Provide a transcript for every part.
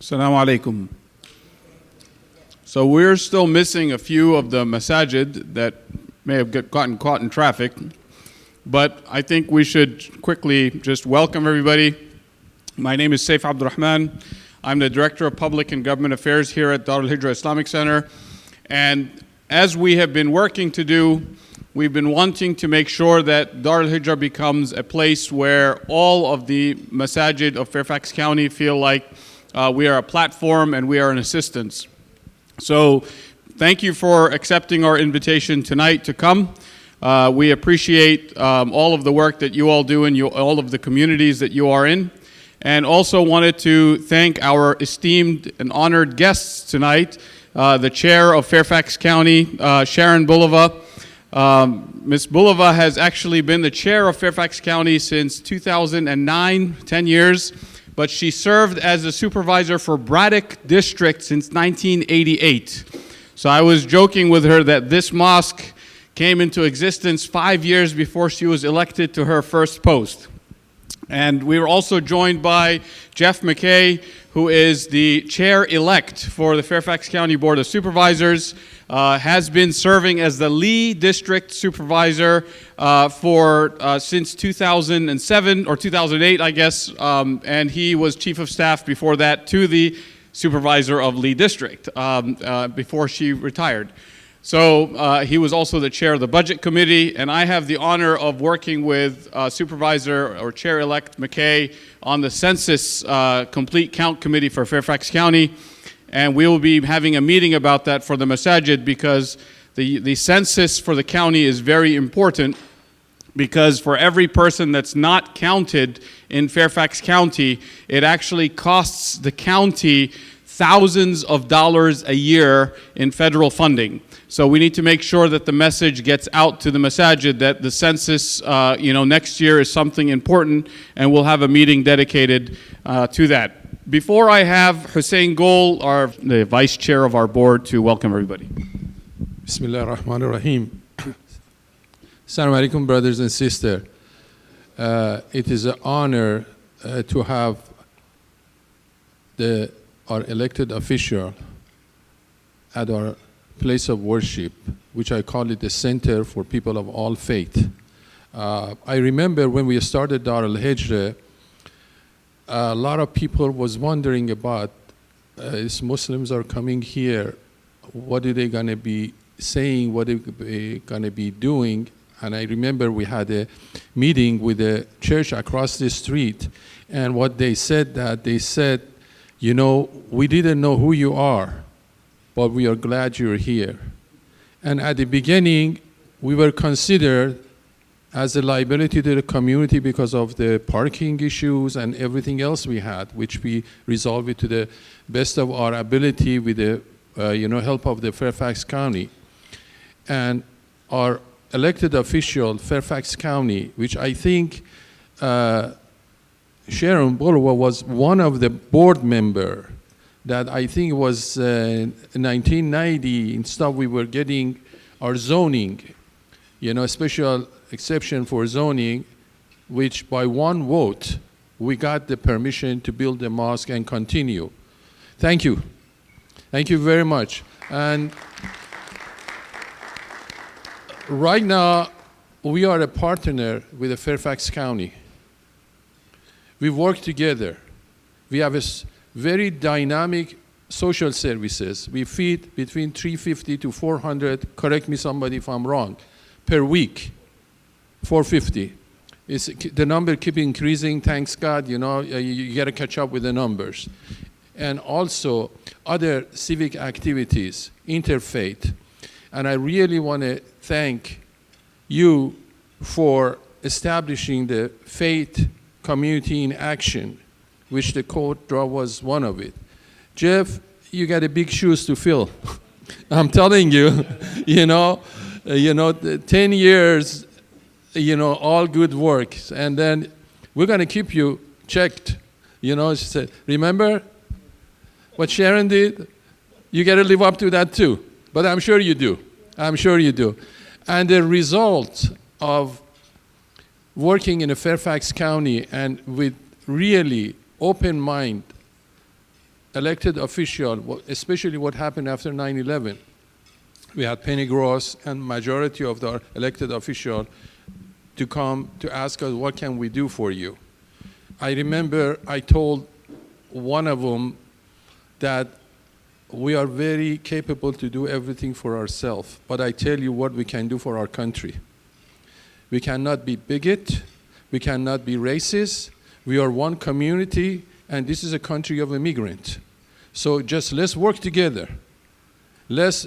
Assalamu alaikum. So we're still missing a few of the masajid that may have gotten caught in traffic, but I think we should quickly just welcome everybody. My name is Saif Abdurrahman. I'm the Director of Public and Government Affairs here at Al-Hijrah Islamic Center. And as we have been working to do, we've been wanting to make sure that Al-Hijrah becomes a place where all of the masajid of Fairfax County feel like we are a platform and we are an assistance. So thank you for accepting our invitation tonight to come. We appreciate all of the work that you all do and all of the communities that you are in. And also wanted to thank our esteemed and honored guests tonight, the chair of Fairfax County, Sharon Bulova. Ms. Bulova has actually been the chair of Fairfax County since 2009, 10 years. But she served as a supervisor for Braddock District since 1988. So I was joking with her that this mosque came into existence 5 years before she was elected to her first post. And we were also joined by Jeff McKay, who is the chair-elect for the Fairfax County Board of Supervisors, has been serving as the Lee District Supervisor since 2007 or 2008, I guess, and he was Chief of Staff before that to the Supervisor of Lee District before she retired. So he was also the chair of the Budget Committee, and I have the honor of working with Supervisor or Chair-elect McKay on the Census Complete Count Committee for Fairfax County. And we will be having a meeting about that for the masajid because the census for the county is very important, because for every person that's not counted in Fairfax County, it actually costs the county thousands of dollars a year in federal funding. So we need to make sure that the message gets out to the masajid that the census next year is something important, and we'll have a meeting dedicated to that. Before I have Hussein Gol, the vice chair of our board, to welcome everybody. Bismillah ar-Rahman ar-Rahim. Assalamu alaikum, brothers and sisters. It is an honor to have our elected official at our place of worship, which I call it the center for people of all faith. I remember when we started Al-Hijrah, a lot of people was wondering about if Muslims are coming here, what are they going to be saying, what are they going to be doing? And I remember we had a meeting with the church across the street, and what they said, you know, we didn't know who you are, but we are glad you're here. And at the beginning, we were considered as a liability to the community because of the parking issues and everything else we had, which we resolved it to the best of our ability with the help of the Fairfax County. And our elected official, Fairfax County, which I think Sharon Bulova was one of the board member that I think it was 1990 and stuff, we were getting our zoning, special exception for zoning, which by one vote, we got the permission to build the mosque and continue. Thank you. Thank you very much. And right now, we are a partner with the Fairfax County. We work together. We have a very dynamic social services. We feed between 350 to 400, correct me somebody if I'm wrong, per week. 450. The number keep increasing, thanks God, you got to catch up with the numbers. And also other civic activities, interfaith. And I really want to thank you for establishing the Faith Community in Action, which the code draw was one of it. Jeff, you got a big shoes to fill. I'm telling you, 10 years, all good work. And then we're going to keep you checked. She said, remember what Sharon did? You got to live up to that too. But I'm sure you do. I'm sure you do. And the result of working in a Fairfax County and with really open mind elected official, especially what happened after 9/11. We had Penny Gross and majority of the elected official to come to ask us, what can we do for you? I remember I told one of them that we are very capable to do everything for ourselves, but I tell you what we can do for our country. We cannot be bigot, we cannot be racist, we are one community, and this is a country of immigrants. So just let's work together. Let's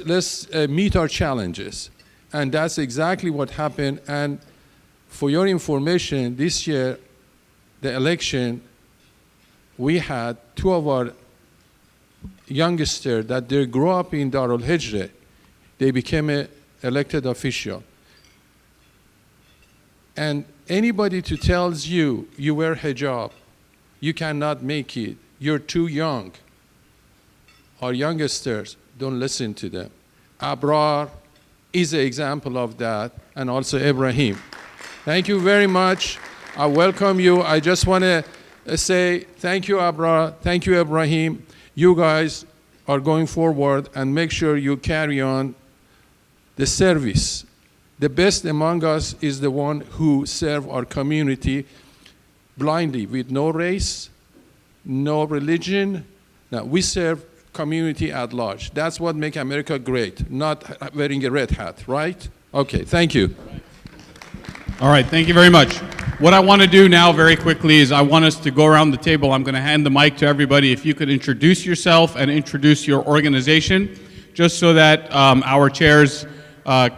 meet our challenges. And that's exactly what happened. And for your information, this year, the election, we had two of our youngsters that they grew up in Al-Hijrah. They became an elected official. And anybody who tells you, you wear hijab, you cannot make it, you're too young, our youngsters, don't listen to them. Abrar is an example of that, and also Ibrahim. Thank you very much. I welcome you. I just want to say thank you, Abrar. Thank you, Ibrahim. You guys are going forward, and make sure you carry on the service. The best among us is the one who serve our community blindly, with no race, no religion. Now, we serve community at large. That's what makes America great, not wearing a red hat, right? Okay, thank you. All right, thank you very much. What I want to do now very quickly is I want us to go around the table. I'm going to hand the mic to everybody. If you could introduce yourself and introduce your organization, just so that our chairs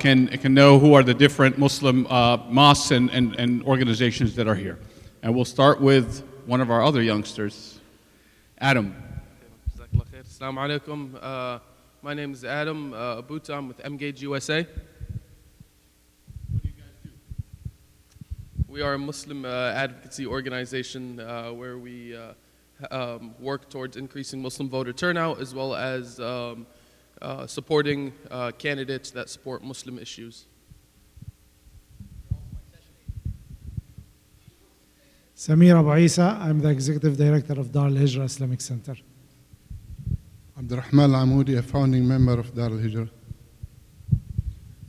can know who are the different Muslim mosques and organizations that are here. And we'll start with one of our other youngsters, Adam. Assalamu alaikum. My name is Adam Abuta. I'm with Mgage USA. What do you guys do? We are a Muslim advocacy organization where we work towards increasing Muslim voter turnout, as well as supporting candidates that support Muslim issues. Samir Abu Isa, I'm the Executive Director of Al-Hijrah Islamic Center. Abdurrahman Al-Amoudi, a founding member of Al-Hijrah.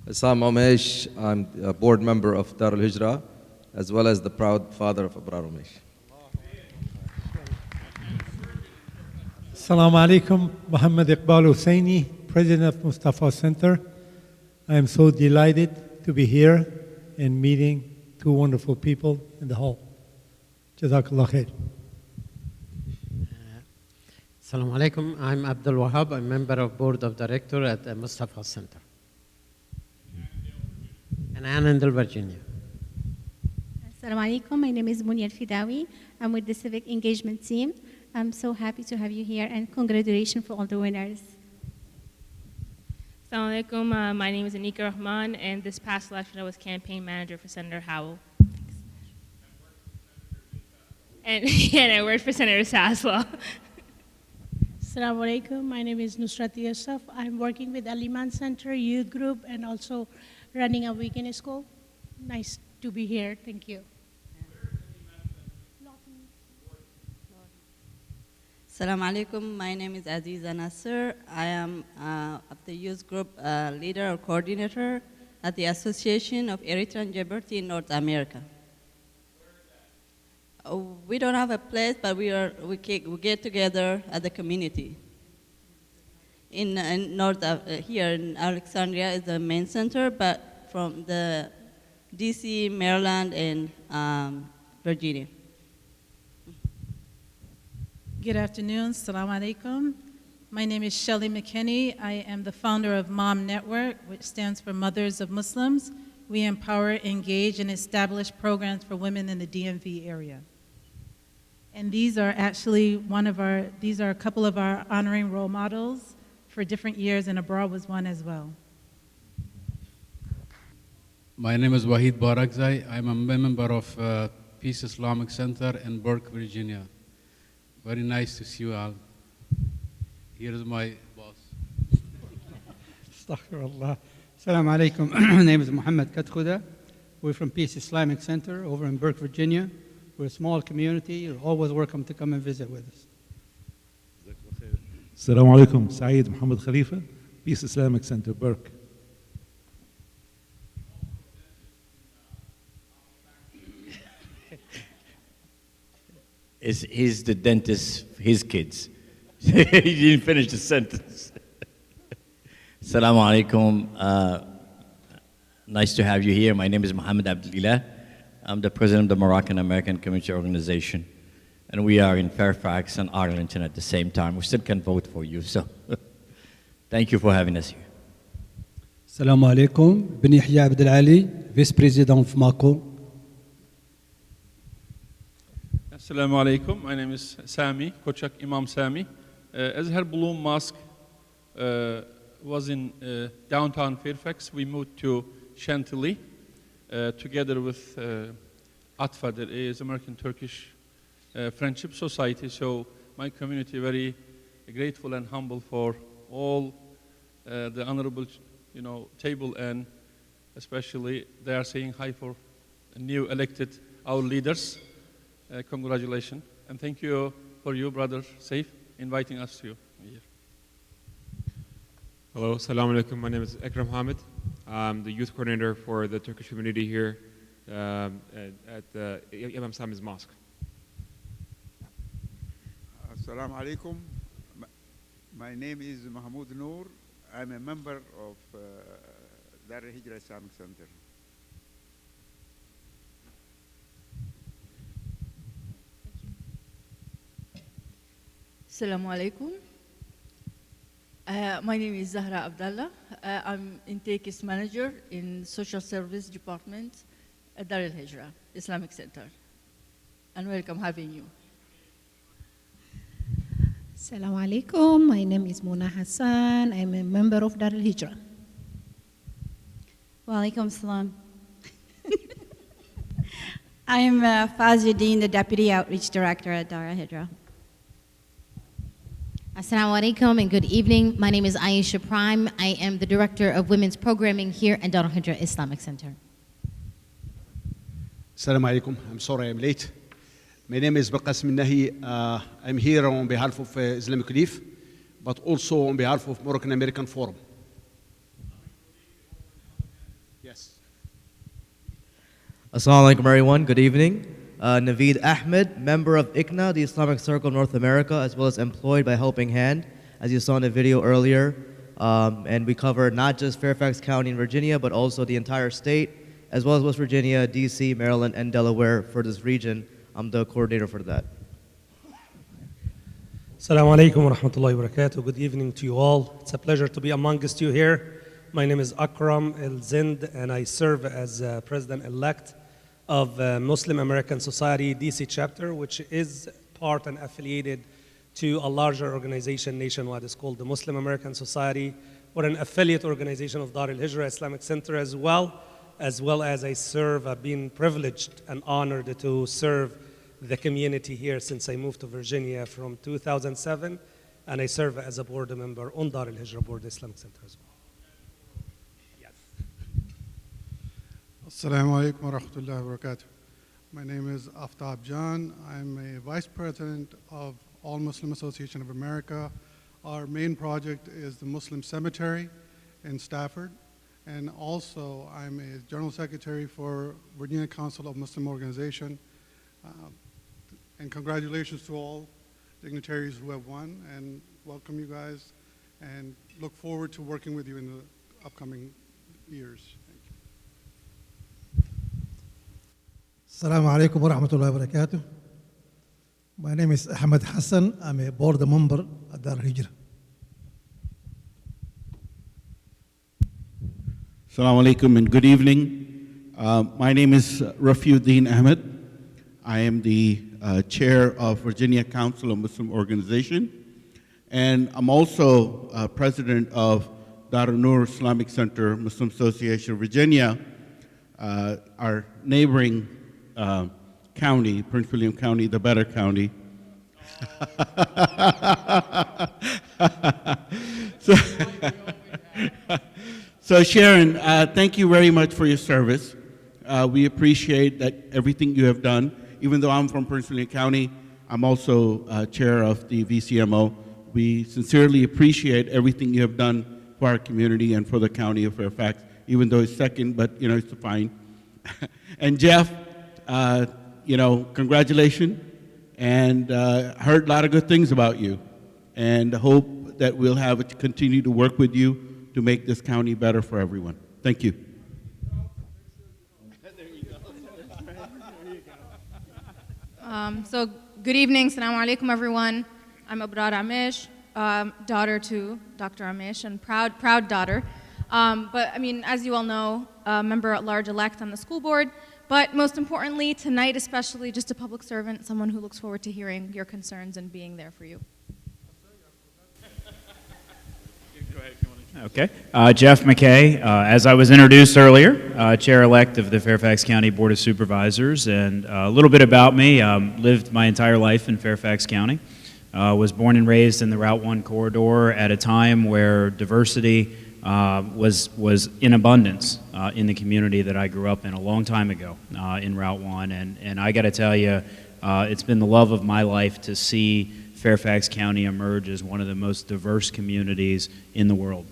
Assam Omesh, I'm a board member of Al-Hijrah, as well as the proud father of Abrar Omesh. Assalamu alaikum, Muhammad Iqbal Hussaini, President of Mustafa Center. I am so delighted to be here and meeting two wonderful people in the hall. Jazakallah khair. Assalamu alaikum. I'm Abdul Wahab. I'm member of board of director at the Mustafa Center in Annandale, Virginia. Assalamu alaikum. My name is Munia Fidawi. I'm with the Civic Engagement team. I'm so happy to have you here, and congratulations for all the winners. Assalamu alaikum. My name is Anika Rahman, and this past election I was campaign manager for Senator Howell. And I worked for Senator Sasla. Assalamu alaikum. My name is Nusrat Yusuf. I'm working with Al-Iman Center Youth Group and also running a weekend school. Nice to be here. Thank you. Assalamu alaikum. My name is Aziza Nasser. I am of the youth group leader or coordinator at the Association of Eritrean Djibouti in North America. We don't have a place, but we get together as a community. In here in Alexandria is the main center, but from the DC, Maryland, and Virginia. Good afternoon. Assalamu alaikum. My name is Shelly McKinney. I am the founder of Mom Network, which stands for Mothers of Muslims. We empower, engage, and establish programs for women in the DMV area. And these are actually these are a couple of our honoring role models for different years, and Abrar was one as well. My name is Wahid Barakzai. I'm a member of Peace Islamic Center in Burke, Virginia. Very nice to see you all. Here is my boss. Astaghfirullah. Assalamu alaikum. My name is Muhammad Katkhuda. We're from Peace Islamic Center over in Burke, Virginia. We're a small community. You're always welcome to come and visit with us. السلام عليكم. سعيد محمد خليفة, Peace Islamic Center, Burke. He's the dentist for his kids. He didn't finish the sentence. Assalamu alaikum. Nice to have you here. My name is Mohammed Abdulillah. I'm the president of the Moroccan American Community Organization. And we are in Fairfax and Arlington at the same time. We still can vote for you, so thank you for having us here. السلام عليكم. بن يحيى عبد العالي, Vice President of MACO. Assalamu alaikum. My name is Sami, Kochak Imam Sami. Azhar Bloom Mosque was in downtown Fairfax. We moved to Chantilly together with ATFA, that is American Turkish Friendship Society. So my community very grateful and humble for all the honorable, table, and especially they are saying hi for new elected our leaders. Congratulations, and thank you for you, brother Saif, inviting us to you here. Hello, assalamu alaikum. My name is Ekram Hamid. I'm the youth coordinator for the Turkish community here at Imam Sami's Mosque. Assalamu alaikum. My name is Mahmoud Noor. I'm a member of Al-Hijrah Islamic Center. Assalamu alaikum. My name is Zahra Abdallah. I'm intake manager in social service department at Al-Hijrah Islamic Center. And welcome having you. Assalamu alaikum. My name is Mona Hassan. I'm a member of Al-Hijrah. Wa alaikum salam. I'm Fazuddin, the Deputy Outreach Director at Al-Hijrah. Assalamu alaikum and good evening. My name is Aisha Prime. I am the Director of Women's Programming here at Al-Hijrah Islamic Center. Assalamu alaikum. I'm sorry I'm late. My name is Baqasim Nahi. I'm here on behalf of Islamic Relief, but also on behalf of Moroccan American Forum. Yes. Assalamu alaikum, everyone. Good evening. Naveed Ahmed, member of ICNA, the Islamic Circle of North America, as well as employed by Helping Hand, as you saw in the video earlier. And we cover not just Fairfax County in Virginia, but also the entire state, as well as West Virginia, DC, Maryland, and Delaware for this region. I'm the coordinator for that. Assalamu alaikum wa rahmatullahi wa barakatuh. Good evening to you all. It's a pleasure to be amongst you here. My name is Akram El Zind, and I serve as president-elect of Muslim American Society DC chapter, which is part and affiliated to a larger organization nationwide. It's called the Muslim American Society. We're an affiliate organization of Al-Hijrah Islamic Center as well as I serve. I've been privileged and honored to serve the community here since I moved to Virginia from 2007, and I serve as a board member on Al-Hijrah Board Islamic Center as well. Assalamu alaikum wa rahmatullahi wa barakatuh. My name is Aftab Jan. I'm a vice president of All Muslim Association of America. Our main project is the Muslim Cemetery in Stafford. And also, I'm a general secretary for Virginia Council of Muslim Organization. And congratulations to all dignitaries who have won, and welcome you guys, and look forward to working with you in the upcoming years. Assalamu alaikum wa rahmatullahi wa barakatuh. My name is Ahmed Hassan. I'm a board member at Al-Hijrah. Assalamu alaikum and good evening. My name is Rafiuddin Ahmed. I am the chair of Virginia Council of Muslim Organization, and I'm also president of Darul Noor Islamic Center Muslim Association of Virginia, our neighboring county, Prince William County, the better county. So Sharon, thank you very much for your service. We appreciate that everything you have done. Even though I'm from Prince William County, I'm also chair of the VCMO, we sincerely appreciate everything you have done for our community and for the county of Fairfax, even though it's second, but it's fine. And Jeff, congratulations, and heard a lot of good things about you, and hope that we'll continue to work with you to make this county better for everyone. Thank you. So good evening, Assalamu alaikum everyone. I'm Abrar Amish, daughter to Dr. Amish, and proud daughter. But I mean, as you all know, a member at large elect on the school board, but most importantly, tonight especially, just a public servant, someone who looks forward to hearing your concerns and being there for you. Okay. Jeff McKay, as I was introduced earlier, Chair-elect of the Fairfax County Board of Supervisors, and a little bit about me, lived my entire life in Fairfax County, was born and raised in the Route 1 corridor at a time where diversity was in abundance in the community that I grew up in a long time ago in Route 1, and I got to tell you, it's been the love of my life to see Fairfax County emerge as one of the most diverse communities in the world.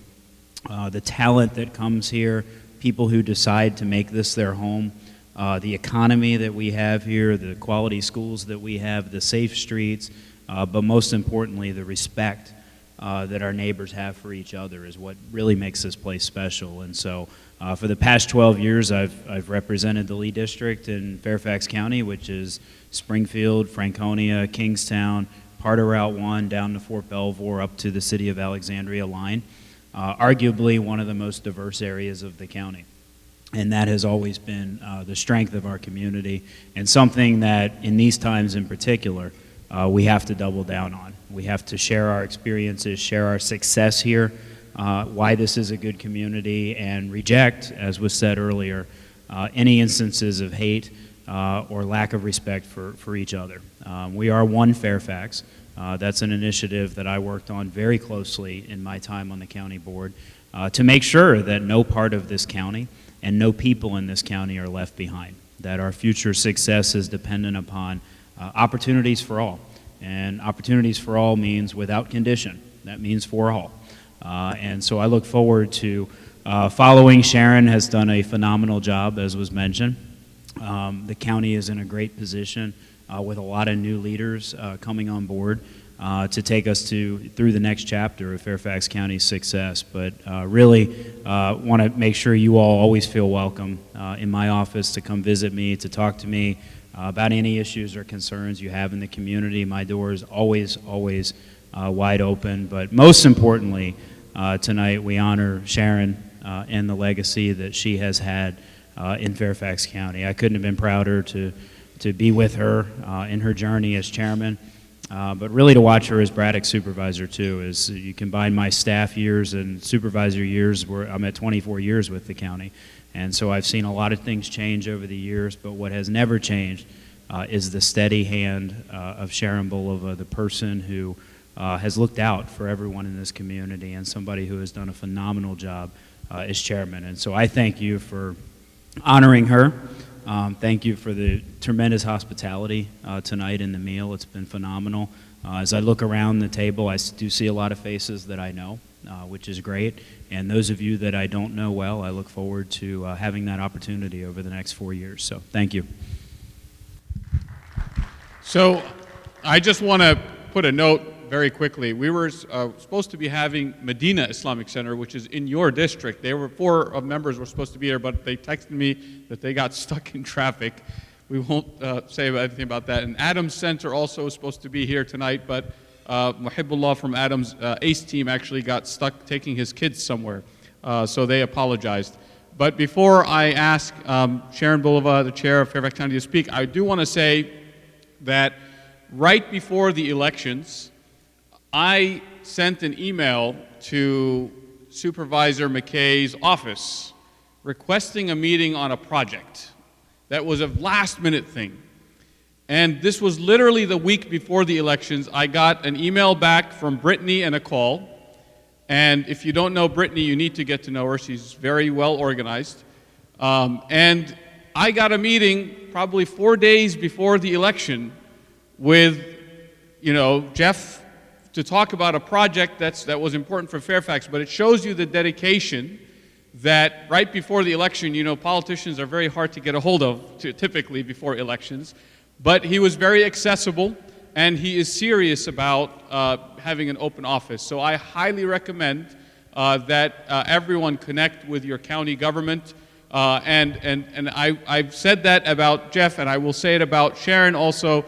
The talent that comes here, people who decide to make this their home, the economy that we have here, the quality schools that we have, the safe streets, but most importantly, the respect that our neighbors have for each other is what really makes this place special. And so for the past 12 years, I've represented the Lee District in Fairfax County, which is Springfield, Franconia, Kingstown, part of Route 1 down to Fort Belvoir up to the city of Alexandria line. Arguably one of the most diverse areas of the county. And that has always been the strength of our community, and something that in these times in particular, we have to double down on. We have to share our experiences, share our success here, why this is a good community, and reject, as was said earlier, any instances of hate or lack of respect for each other. We are one Fairfax. That's an initiative that I worked on very closely in my time on the county board to make sure that no part of this county and no people in this county are left behind, that our future success is dependent upon opportunities for all. And opportunities for all means without condition. That means for all. And so I look forward to following. Sharon has done a phenomenal job, as was mentioned. The county is in a great position with a lot of new leaders coming on board to take us through the next chapter of Fairfax County's success. But really want to make sure you all always feel welcome in my office to come visit me, to talk to me about any issues or concerns you have in the community. My door is always wide open. But most importantly, tonight we honor Sharon and the legacy that she has had in Fairfax County. I couldn't have been prouder to be with her in her journey as chairman, but really to watch her as Braddock supervisor too. As you combine my staff years and supervisor years, where I'm at 24 years with the county, and so I've seen a lot of things change over the years, but what has never changed is the steady hand of Sharon Bulova, the person who has looked out for everyone in this community, and somebody who has done a phenomenal job as chairman. And so I thank you for honoring her. Thank you for the tremendous hospitality tonight in the meal. It's been phenomenal. As I look around the table, I do see a lot of faces that I know, which is great. And those of you that I don't know well, I look forward to having that opportunity over the next 4 years. So thank you. So I just want to put a note very quickly. We were supposed to be having Medina Islamic Center, which is in your district. There were 4 members were supposed to be here, but they texted me that they got stuck in traffic. We won't say anything about that. And Adams Center also was supposed to be here tonight, but Muhibbullah from Adams' ACE team actually got stuck taking his kids somewhere, so they apologized. But before I ask Sharon Bulova, the chair of Fairfax County, to speak, I do want to say that right before the elections, I sent an email to Supervisor McKay's office requesting a meeting on a project. That was a last-minute thing. And this was literally the week before the elections. I got an email back from Brittany and a call. And if you don't know Brittany, you need to get to know her. She's very well organized. And I got a meeting probably 4 days before the election with, Jeff to talk about a project that was important for Fairfax, but it shows you the dedication that right before the election, you know, politicians are very hard to get a hold of, typically before elections, but he was very accessible, and he is serious about having an open office. So I highly recommend that everyone connect with your county government. And I've said that about Jeff, and I will say it about Sharon also.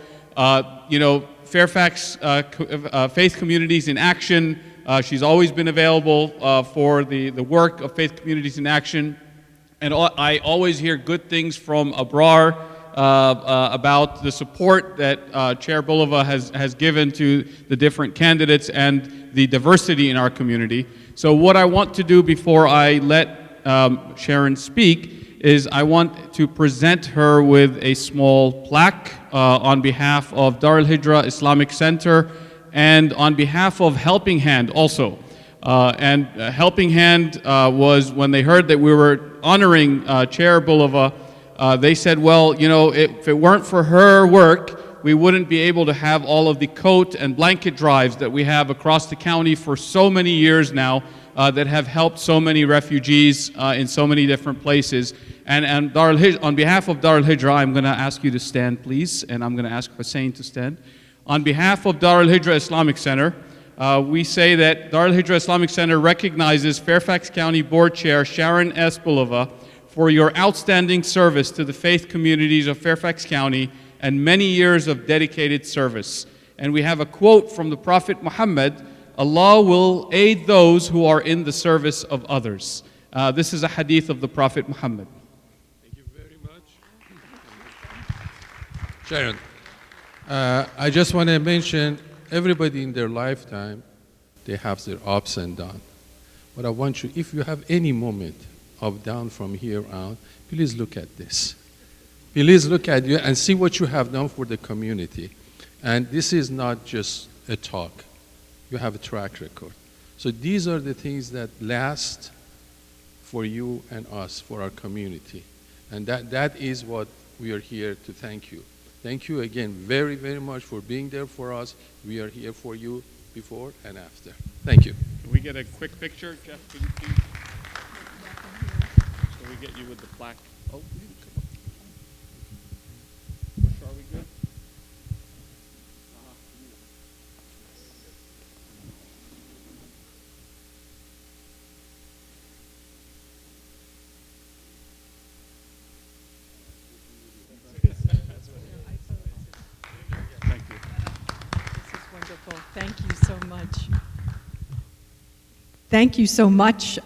You know, Fairfax Faith Communities in Action, she's always been available for the work of Faith Communities in Action. And I always hear good things from Abrar about the support that Chair Bulova has given to the different candidates and the diversity in our community. So what I want to do before I let Sharon speak is I want to present her with a small plaque on behalf of Al-Hijrah Islamic Center and on behalf of Helping Hand also. Helping Hand was, when they heard that we were honoring Chair Bulova, they said, well, you know, if it weren't for her work, we wouldn't be able to have all of the coat and blanket drives that we have across the county for so many years now that have helped so many refugees in so many different places. And on behalf of Al-Hijrah, I'm going to ask you to stand, please, and I'm going to ask Hussein to stand. On behalf of Al-Hijrah Islamic Center, we say that Al-Hijrah Islamic Center recognizes Fairfax County Board Chair Sharon S. Bulova for your outstanding service to the faith communities of Fairfax County and many years of dedicated service. And we have a quote from the Prophet Muhammad, Allah will aid those who are in the service of others. This is a hadith of the Prophet Muhammad. Thank you very much. Sharon, I just want to mention everybody in their lifetime, they have their ups and downs. But I want you, if you have any moment of down from here on, please look at this. Please look at you and see what you have done for the community. And this is not just a talk. You have a track record. So these are the things that last for you and us, for our community. And that is what we are here to thank you. Thank you again very, very much for being there for us. We are here for you before and after. Thank you. Can we get a quick picture, Jeff? Can you please? So we get you with the plaque. Oh, are we good? Thank you. This is wonderful. Thank you so much. Thank you so much.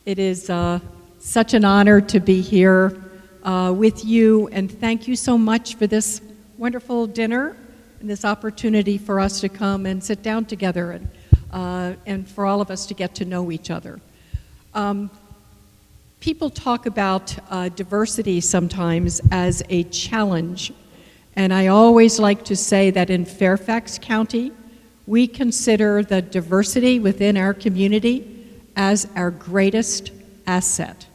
It is such an honor to be here with you, and thank you so much for this wonderful dinner and this opportunity for us to come and sit down together and for all of us to get to know each other. People talk about diversity sometimes as a challenge, and I always like to say that in Fairfax County, we consider the diversity within our community as our greatest asset.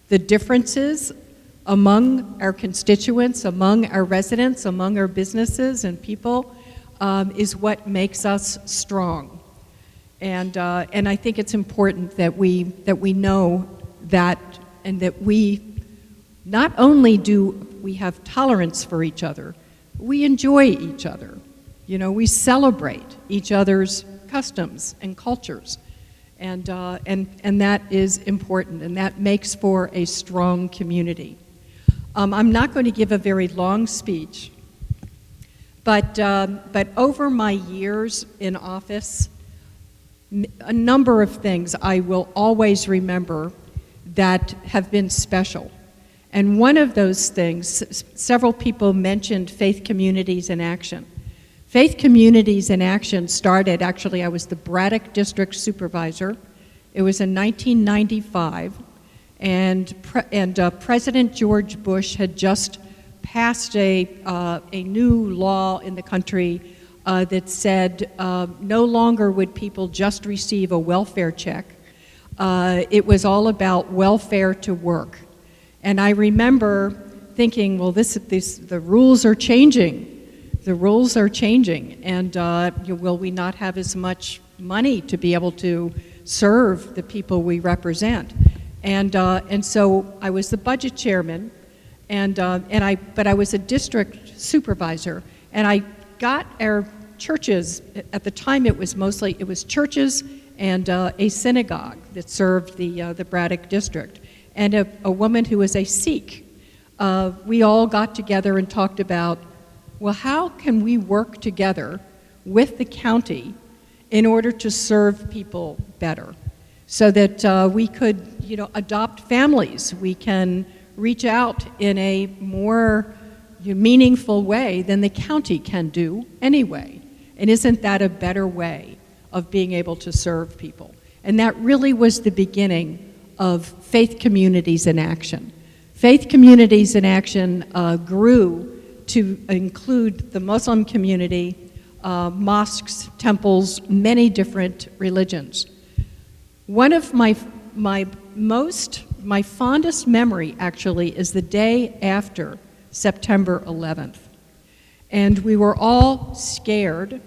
The differences among our constituents, among our residents, among our businesses and people is what makes us strong. And I think it's important that we know that, and that we not only do we have tolerance for each other, we enjoy each other. You know, we celebrate each other's customs and cultures. And that is important, and that makes for a strong community. I'm not going to give a very long speech, but over my years in office, a number of things I will always remember that have been special. And one of those things, several people mentioned Faith Communities in Action. Faith Communities in Action started, actually I was the Braddock District Supervisor. It was in 1995, and President George Bush had just passed a new law in the country that said no longer would people just receive a welfare check. It was all about welfare to work. And I remember thinking, well, the rules are changing. The rules are changing, and will we not have as much money to be able to serve the people we represent? And so I was the budget chairman, but I was a district supervisor, and I got our churches. At the time, it was churches and a synagogue that served the Braddock district, and a woman who was a Sikh. We all got together and talked about, well, how can we work together with the county in order to serve people better, so that we could, adopt families. We can reach out in a more meaningful way than the county can do anyway. And isn't that a better way of being able to serve people? And that really was the beginning of Faith Communities in Action. Faith Communities in Action grew to include the Muslim community, mosques, temples, many different religions. One of my fondest memory, actually, is the day after September 11th. And we were all scared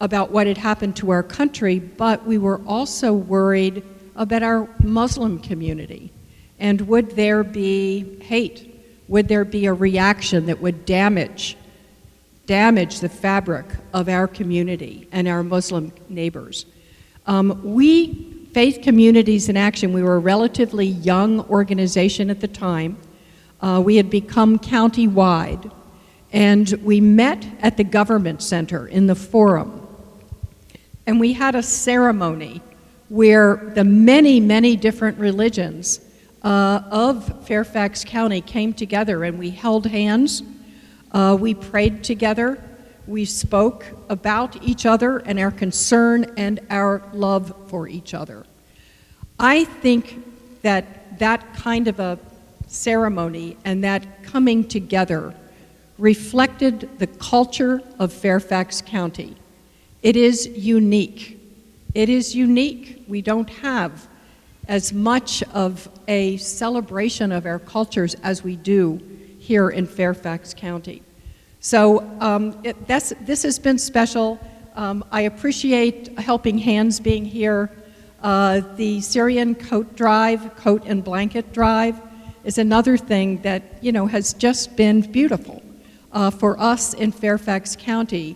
about what had happened to our country, but we were also worried about our Muslim community. And would there be hate? Would there be a reaction that would damage the fabric of our community and our Muslim neighbors? Faith Communities in Action, we were a relatively young organization at the time. We had become county-wide, and we met at the government center in the forum. And we had a ceremony where the many, many different religions of Fairfax County came together, and we held hands, we prayed together, we spoke about each other and our concern and our love for each other. I think that kind of a ceremony and that coming together reflected the culture of Fairfax County. It is unique. It is unique. We don't have as much of a celebration of our cultures as we do here in Fairfax County. So this has been special. I appreciate Helping Hands being here. The Syrian coat and blanket drive is another thing that has just been beautiful for us in Fairfax County.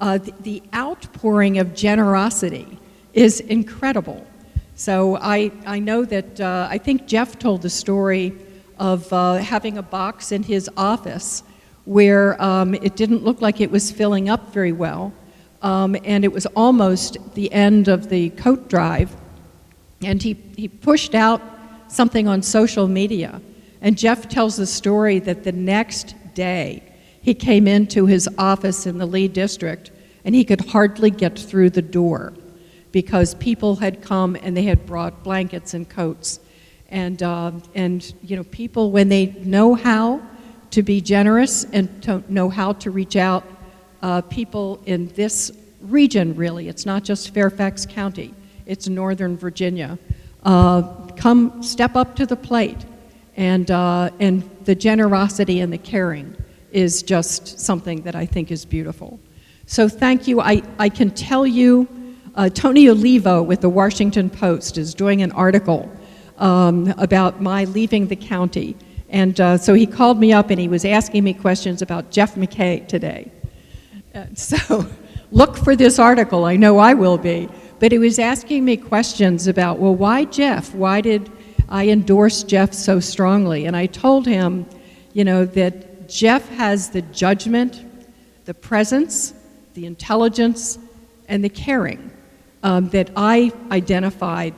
The outpouring of generosity is incredible. So I know that I think Jeff told the story of having a box in his office where it didn't look like it was filling up very well, and it was almost the end of the coat drive, and he pushed out something on social media, and Jeff tells the story that the next day he came into his office in the Lee District and he could hardly get through the door because people had come and they had brought blankets and coats, and people, when they know how to be generous and to know how to reach out, people in this region, really, it's not just Fairfax County, it's Northern Virginia, come step up to the plate, and the generosity and the caring is just something that I think is beautiful. So thank you. I can tell you, Tony Olivo with the Washington Post is doing an article about my leaving the county. And so he called me up and he was asking me questions about Jeff McKay today. So look for this article, I know I will be. But he was asking me questions about, well, why Jeff? Why did I endorse Jeff so strongly? And I told him, that Jeff has the judgment, the presence, the intelligence, and the caring that I identified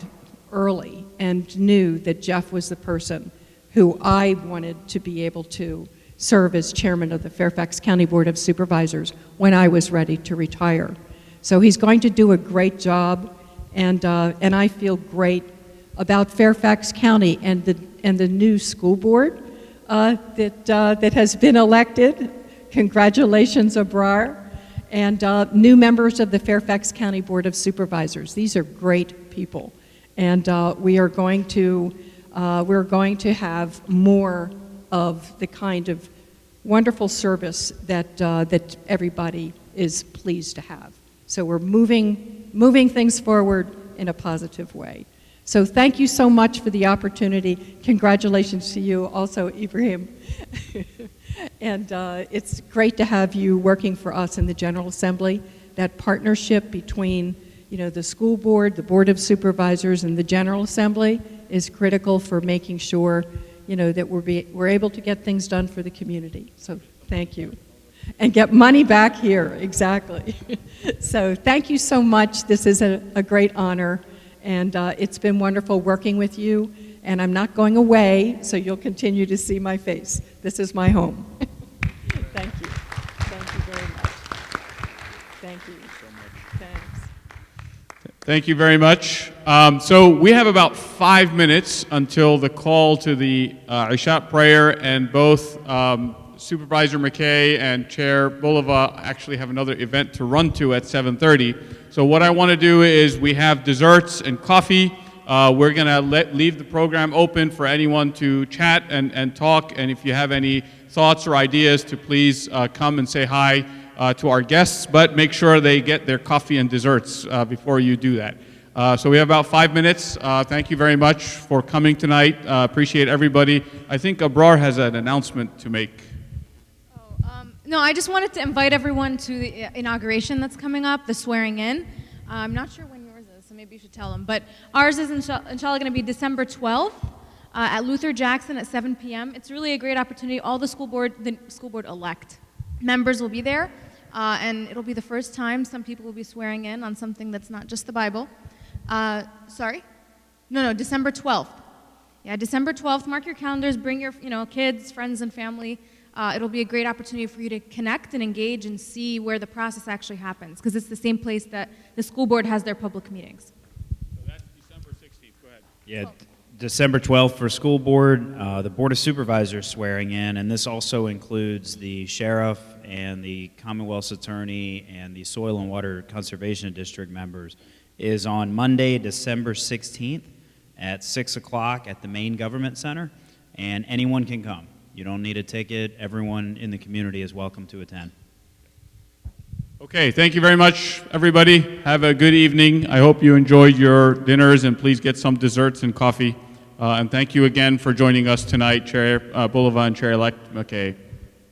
early and knew that Jeff was the person who I wanted to be able to serve as chairman of the Fairfax County Board of Supervisors when I was ready to retire. So he's going to do a great job, and I feel great about Fairfax County and the new school board that has been elected. Congratulations, Abrar, and new members of the Fairfax County Board of Supervisors. These are great people, and we're going to have more of the kind of wonderful service that everybody is pleased to have. So we're moving things forward in a positive way. So thank you so much for the opportunity. Congratulations to you also, Ibrahim. And it's great to have you working for us in the General Assembly. That partnership between the school board, the Board of Supervisors, and the General Assembly is critical for making sure that we're able to get things done for the community. So thank you. And get money back here, exactly. So thank you so much. This is a great honor, and it's been wonderful working with you, and I'm not going away, so you'll continue to see my face. This is my home. Thank you. Thank you very much. Thank you. Thanks. Thank you very much. So we have about 5 minutes until the call to the Isha prayer, and both Supervisor McKay and Chair Bulova actually have another event to run to at 7:30. So what I want to do is we have desserts and coffee. We're going to leave the program open for anyone to chat and talk, and if you have any thoughts or ideas, to please come and say hi to our guests, but make sure they get their coffee and desserts before you do that. So we have about 5 minutes. Thank you very much for coming tonight. Appreciate everybody. I think Abrar has an announcement to make. No, I just wanted to invite everyone to the inauguration that's coming up, the swearing in. I'm not sure when yours is, so maybe you should tell them. But ours is inshallah going to be December 12th at Luther Jackson at 7 p.m. It's really a great opportunity. All the school board elect members will be there, and it'll be the first time some people will be swearing in on something that's not just the Bible. Sorry? No, December 12th. Yeah, December 12th. Mark your calendars. Bring your kids, friends, and family. It'll be a great opportunity for you to connect and engage and see where the process actually happens, because it's the same place that the school board has their public meetings. So that's December 16th. Go ahead. Yeah, December 12th for school board, the Board of Supervisors swearing in, and this also includes the sheriff and the Commonwealth's attorney and the Soil and Water Conservation District members, is on Monday, December 16th at 6 o'clock at the main government center, and anyone can come. You don't need a ticket. Everyone in the community is welcome to attend. Okay, thank you very much, everybody. Have a good evening. I hope you enjoyed your dinners, and please get some desserts and coffee. And thank you again for joining us tonight, Chair Bulova and Chair-elect McKay.